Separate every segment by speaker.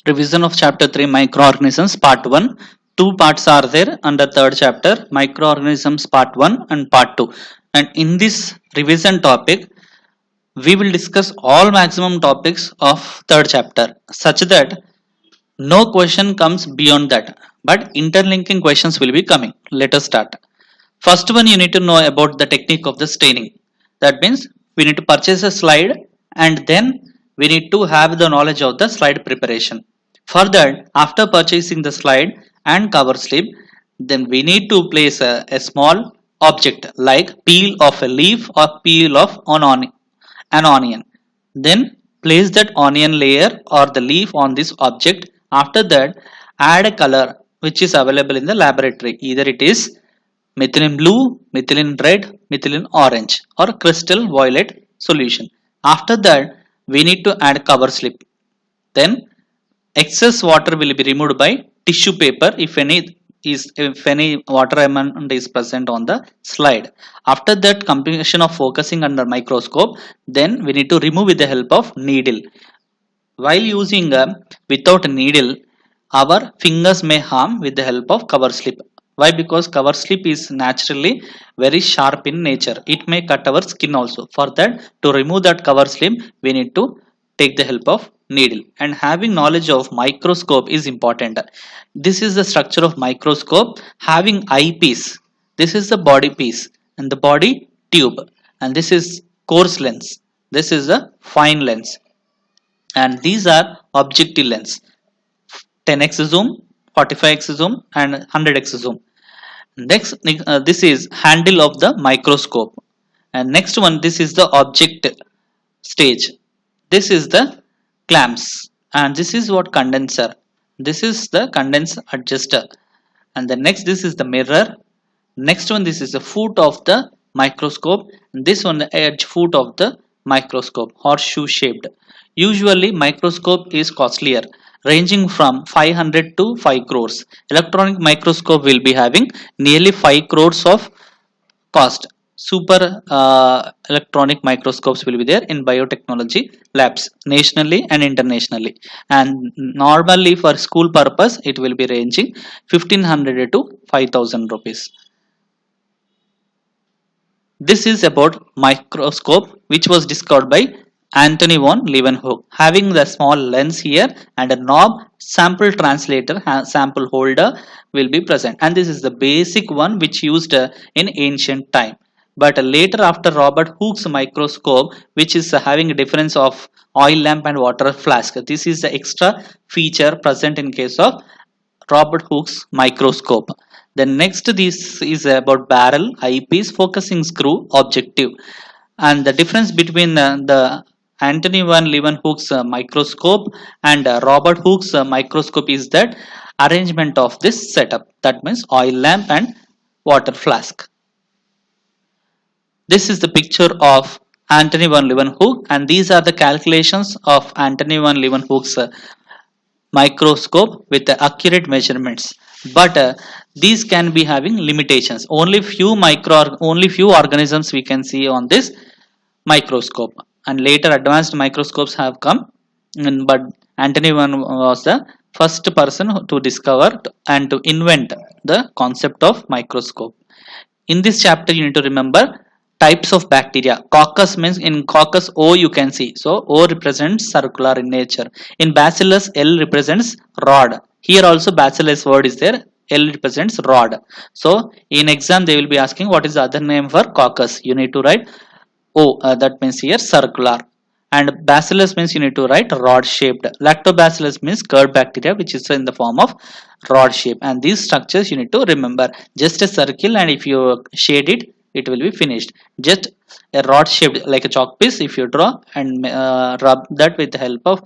Speaker 1: Revision of chapter 3 microorganisms part 1. Two parts are there under third chapter microorganisms part 1 and part 2. And in this revision topic we will discuss all maximum topics of third chapter such that no question comes beyond that, but interlinking questions will be coming. Let us start. First one, you need to know about the technique of the staining. That means we need to purchase a slide and then we need to have the knowledge of the slide preparation. For that, after purchasing the slide and cover slip, then we need to place a small object like peel of a leaf or peel of an onion. Then place that onion layer or the leaf on this object. After that, add a color which is available in the laboratory. Either it is methylene blue, methylene red, methylene orange or crystal violet solution. After that, we need to add cover slip. Then excess water will be removed by tissue paper if any water amount is present on the slide. After that completion of focusing under microscope, then we need to remove with the help of needle. While using without needle, our fingers may harm with the help of cover slip. Why? Because cover slip is naturally very sharp in nature. It may cut our skin also. For that, to remove that cover slip, we need to take the help of needle. And having knowledge of microscope is important. This is the structure of microscope. Having eyepiece, this is the body piece and the body tube, and this is coarse lens, this is the fine lens, and these are objective lens. 10x zoom, 45x zoom and 100x zoom. Next, this is handle of the microscope. And next one, this is the object stage. This is the clamps, and this is what condenser. This is the condenser adjuster. And the next, this is the mirror. Next one, this is the foot of the microscope. And this one, the edge foot of the microscope, horseshoe shaped. Usually microscope is costlier, ranging from 500 to 5 crores. Electronic microscope will be having nearly 5 crores of cost. Super electronic microscopes will be there in biotechnology labs nationally and internationally, and normally for school purpose it will be ranging 1500 to 5000 rupees. This is about microscope which was discovered by Anthony von Leeuwenhoek. Having the small lens here and a knob, sample translator, sample holder will be present, and this is the basic one which used in ancient time. But later, after Robert Hooke's microscope, which is having a difference of oil lamp and water flask, this is the extra feature present in case of Robert Hooke's microscope. Then next, this is about barrel, eyepiece, focusing screw, objective. And the difference between the Anthony van Leeuwenhoek's microscope and Robert Hooke's microscope is that arrangement of this setup. That means oil lamp and water flask. This is the picture of Anthony van Leeuwenhoek, and these are the calculations of Anthony van Leeuwenhoek's microscope with the accurate measurements. But these can be having limitations. Only few organisms we can see on this microscope, and later advanced microscopes have come. But Anthony van was the first person to discover and to invent the concept of microscope. In this chapter, you need to remember types of bacteria. Coccus means, in coccus O you can see, so O represents circular in nature. In bacillus, L represents rod. Here also bacillus word is there, L represents rod. So in exam they will be asking what is the other name for coccus. You need to write O, that means here circular. And bacillus means you need to write rod shaped. Lactobacillus means curd bacteria which is in the form of rod shape. And these structures you need to remember. Just a circle, and if you shade it, it will be finished. Just a rod shaped like a chalk piece if you draw and rub that with the help of,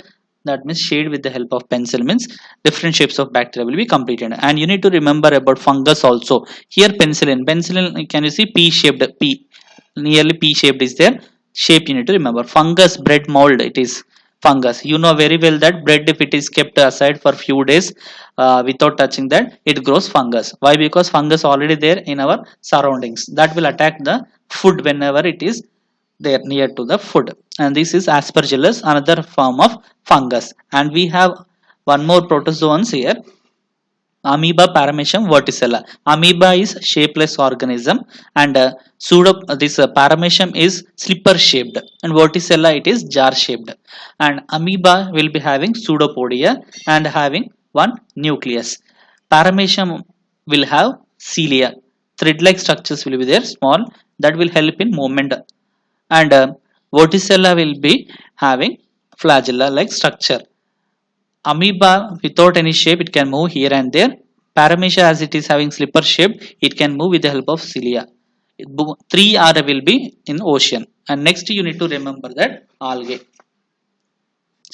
Speaker 1: that means shade with the help of pencil, means different shapes of bacteria will be completed. And you need to remember about fungus also. Here penicillin, can you see P shaped, P nearly P shaped is there, shape you need to remember. Fungus, bread mold, it is fungus. You know very well that bread, if it is kept aside for few days without touching that, it grows fungus. Why? Because fungus already there in our surroundings, that will attack the food whenever it is there near to the food. And this is aspergillus, another form of fungus. And we have one more protozoans here. Amoeba, Paramecium, Verticella. Amoeba is shapeless organism, and this Paramecium is slipper shaped, and Verticella it is jar shaped. And amoeba will be having pseudopodia and having one nucleus. Paramecium will have cilia, thread-like structures will be there, small, that will help in movement, and Verticella will be having flagella like structure. Amoeba without any shape, it can move here and there. Paramecia, as it is having slipper shape, it can move with the help of cilia. Three are will be in ocean. And next you need to remember that algae.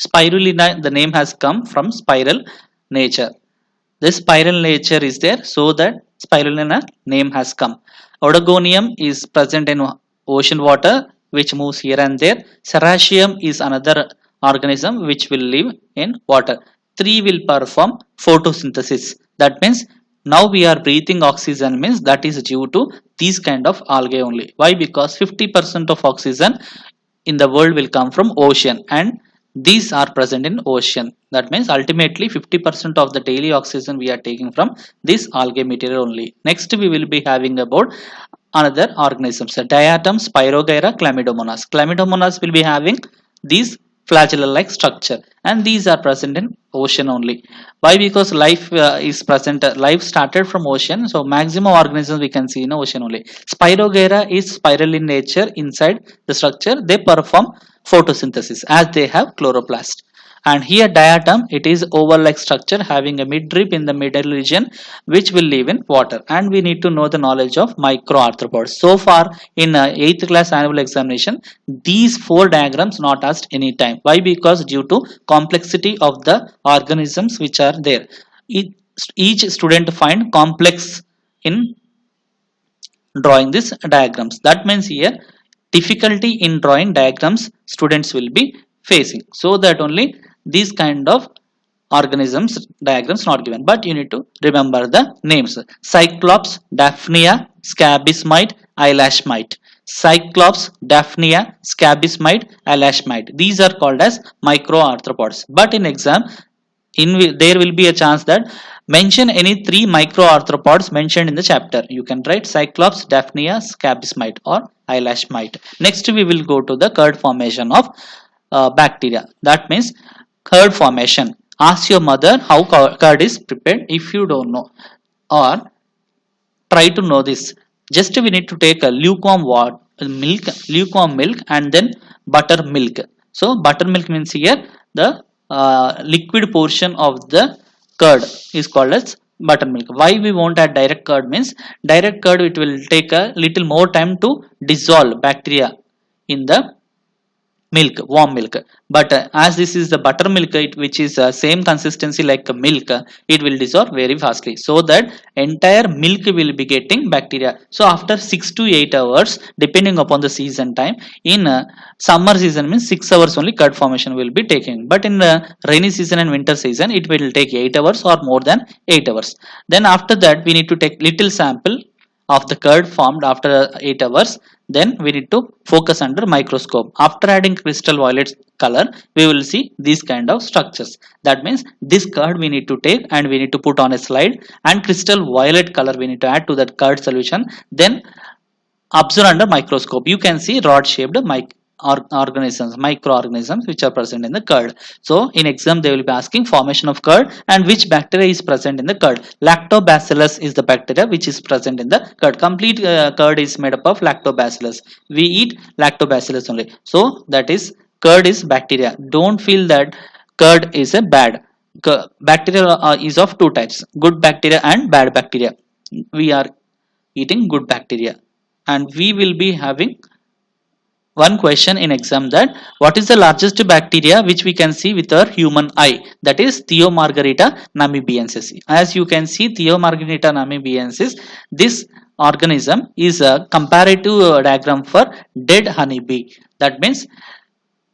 Speaker 1: Spirulina, the name has come from spiral nature. This spiral nature is there, so that spirulina name has come. Odogonium is present in ocean water, which moves here and there. Serratium is another organism which will live in water. Three will perform photosynthesis. That means now we are breathing oxygen, means that is due to these kind of algae only. Why? Because 50% of oxygen in the world will come from ocean, and these are present in ocean. That means ultimately 50% of the daily oxygen we are taking from this algae material only. Next we will be having about another organisms, diatom, Spirogyra, Chlamydomonas. Chlamydomonas will be having these flagella like structure, and these are present in ocean only. Why? Because life is present, life started from ocean, so maximum organisms we can see in ocean only. Spirogyra is spiral in nature. Inside the structure they perform photosynthesis as they have chloroplast. And here diatom, it is oval like structure having a midrib in the middle region, which will live in water. And we need to know the knowledge of microarthropods. So far in 8th class annual examination, these four diagrams not asked any time. Why? Because due to complexity of the organisms which are there, each student find complex in drawing these diagrams. That means here difficulty in drawing diagrams students will be facing, so that only these kind of organisms diagrams not given, but you need to remember the names: Cyclops, Daphnia, Scabismite, eyelash mite. Cyclops, Daphnia, Scabismite, eyelash mite, these are called as microarthropods. But in exam, there will be a chance that mention any three microarthropods mentioned in the chapter. You can write Cyclops, Daphnia, Scabismite or eyelash mite. Next we will go to the curd formation of bacteria. That means curd formation. Ask your mother how curd is prepared if you don't know, or try to know this. Just we need to take a lukewarm milk and then buttermilk. So buttermilk means here the liquid portion of the curd is called as buttermilk. Why we won't add direct curd? Means direct curd, it will take a little more time to dissolve bacteria in the milk, warm milk. But as this is the buttermilk, which is same consistency like milk, it will dissolve very fastly, so that entire milk will be getting bacteria. So after 6 to 8 hours depending upon the season time, in summer season means 6 hours only curd formation will be taking, but in rainy season and winter season it will take 8 hours or more than 8 hours. Then after that we need to take little sample of the curd formed after 8 hours. Then we need to focus under microscope. After adding crystal violet color, we will see these kind of structures. That means this curd we need to take and we need to put on a slide, and crystal violet color we need to add to that curd solution. Then observe under microscope, you can see rod shaped organisms, microorganisms which are present in the curd. So in exam they will be asking formation of curd and which bacteria is present in the curd. Lactobacillus is the bacteria which is present in the curd. Complete curd is made up of lactobacillus. We eat lactobacillus only. So that is curd is bacteria. Don't feel that curd is a bad. Bacteria is of two types: good bacteria and bad bacteria. We are eating good bacteria, and we will be having one question in exam, that what is the largest bacteria which we can see with our human eye? That is Theomargarita namibiensis. As you can see, Theomargarita namibiensis, this organism is a comparative diagram for dead honeybee. That means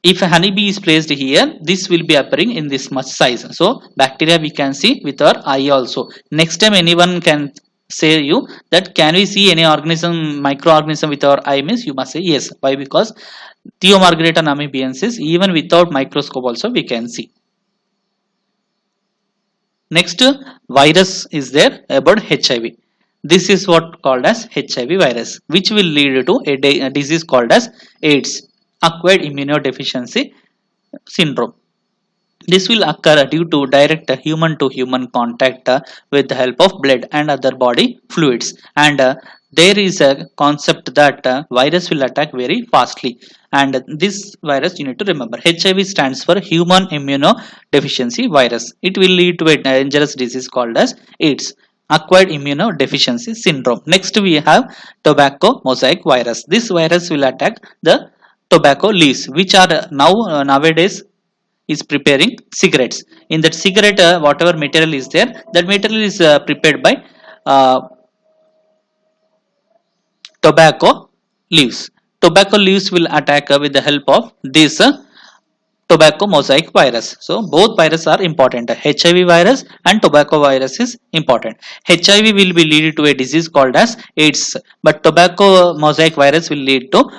Speaker 1: if a honeybee is placed here, this will be appearing in this much size. So bacteria we can see with our eye also. Next time anyone can say you that can we see any organism, microorganism with our eye, means you must say yes. Why? Because Theomargarita namibiensis even without microscope also we can see. Next virus is there about HIV. This is what called as HIV virus, which will lead to a disease called as AIDS, acquired immunodeficiency syndrome. This will occur due to direct human to human contact with the help of blood and other body fluids. And there is a concept that virus will attack very fastly. And this virus you need to remember. HIV stands for human immunodeficiency virus. It will lead to a dangerous disease called as AIDS, acquired immunodeficiency syndrome. Next we have tobacco mosaic virus. This virus will attack the tobacco leaves, which are nowadays is preparing cigarettes. In that cigarette, whatever material is there, that material is prepared by uh, tobacco leaves. Tobacco leaves will attack with the help of this tobacco mosaic virus. So both viruses are important. HIV virus and tobacco virus is important. HIV will be lead to a disease called as AIDS, but tobacco mosaic virus will lead to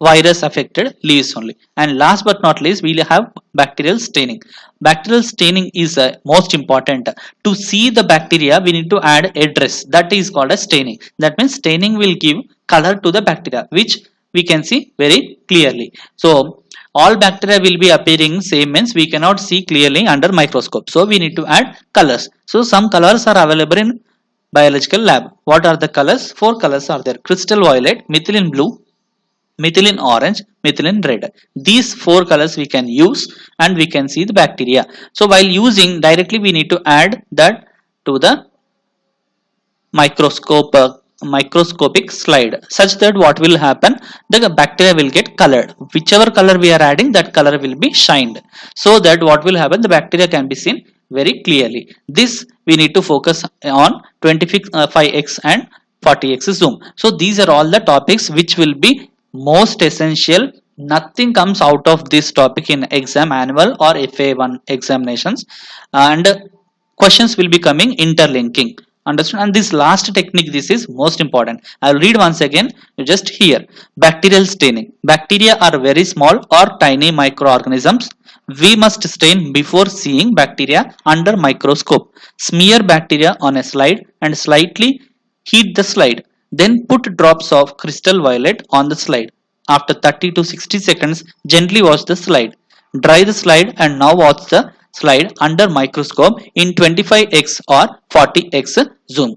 Speaker 1: virus affected leaves only. And last but not least, we will have bacterial staining. Bacterial staining is most important. To see the bacteria, we need to add a dress, that is called as staining. That means staining will give color to the bacteria, which we can see very clearly. So all bacteria will be appearing same, means we cannot see clearly under microscope. So we need to add colors. So some colors are available in biological lab. What are the colors? Four colors are there: crystal violet, methylene blue, methylene orange, methylene red. These four colors we can use and we can see the bacteria. So while using directly, we need to add that to the microscopic slide, such that what will happen, the bacteria will get colored. Whichever color we are adding, that color will be shined, so that what will happen, the bacteria can be seen very clearly. This we need to focus on 25x and 40x zoom. So these are all the topics which will be most essential. Nothing comes out of this topic in exam annual or FA1 examinations, and questions will be coming interlinking. Understood? And this last technique, this is most important. I will read once again. You just hear. Bacterial staining. Bacteria are very small or tiny microorganisms. We must stain before seeing bacteria under microscope. Smear bacteria on a slide and slightly heat the slide. Then put drops of crystal violet on the slide. After 30 to 60 seconds, gently wash the slide. Dry the slide and now watch the slide under microscope in 25x or 40x zoom.